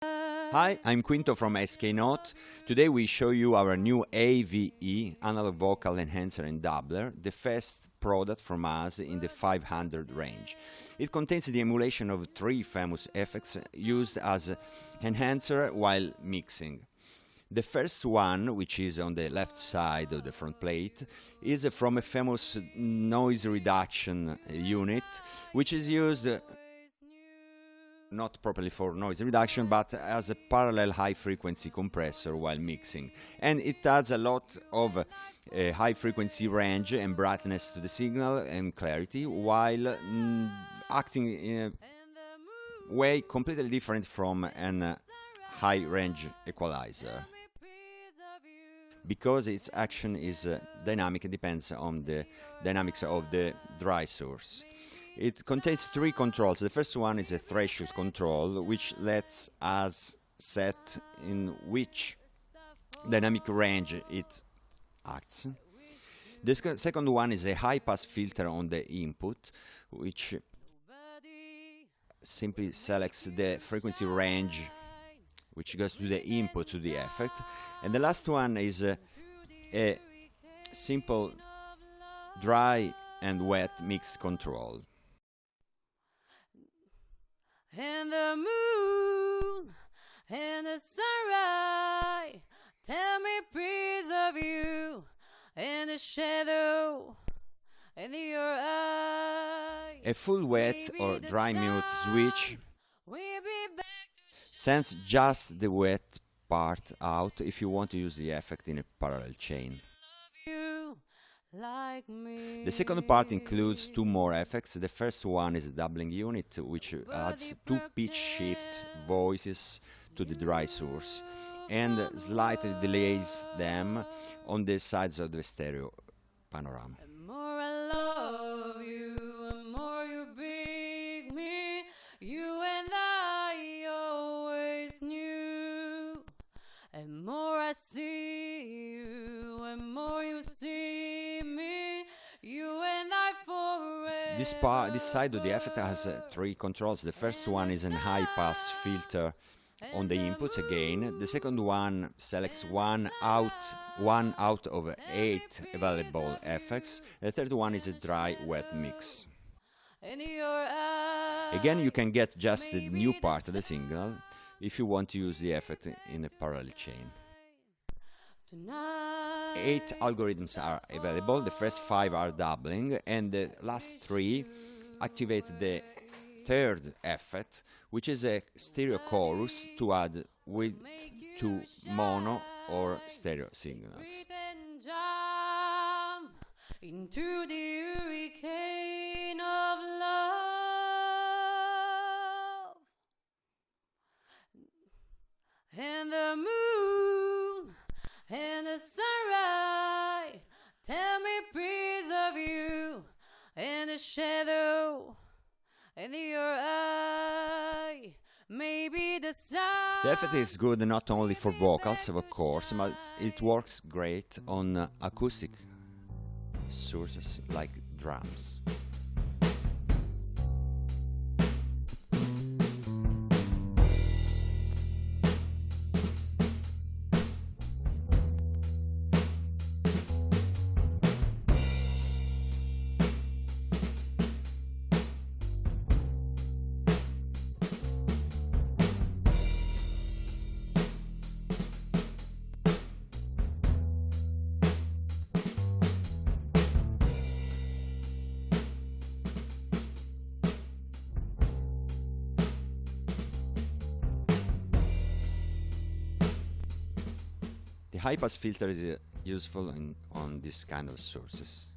Hi, I'm Quinto from SK Note. Today we show you our new AVE, Analog Vocal Enhancer and Doubler, the first product from us in the 500 range. It contains the emulation of three famous effects used as enhancer while mixing. The first one, which is on the left side of the front plate, is from a famous noise reduction unit, which is used not properly for noise reduction, but as a parallel high-frequency compressor while mixing. And it adds a lot of high-frequency range and brightness to the signal and clarity, while acting in a way completely different from an high-range equalizer. Because its action is dynamic, it depends on the dynamics of the dry source. It contains three controls. The first one is a threshold control, which lets us set in which dynamic range it acts. The second one is a high-pass filter on the input, which simply selects the frequency range which goes to the input to the effect. And the last one is a simple dry and wet mix control. And the moon and the sunrise tell me praise of you, and the shadow in your eye. A full wet or dry mute switch sends just the wet part out if you want to use the effect in a parallel chain. The second part includes two more effects. The first one is a doubling unit, which adds two pitch shift voices to the dry source and slightly delays them on the sides of the stereo panorama. The more I love you, the more you bring me. You and I always knew. And more I see you, and more you see me. You and I forever. This side of the effect has three controls. The first one is a high-pass filter on the inputs again. The second one selects one out of 8 available effects. The third one is a dry-wet mix. Again, you can get just the new part of the signal if you want to use the effect in a parallel chain. 8 algorithms are available. The first 5 are doubling, and the last 3 activate the third effect, which is a stereo chorus to add width to mono or stereo signals. Into the hurricane of love, and the moon and the sunrise tell me praise of you, and the shadow in your eye. Maybe the sound. The effect is good not only for vocals, of course, but it works great on acoustic sources like drums. The high-pass filter is useful on this kind of sources.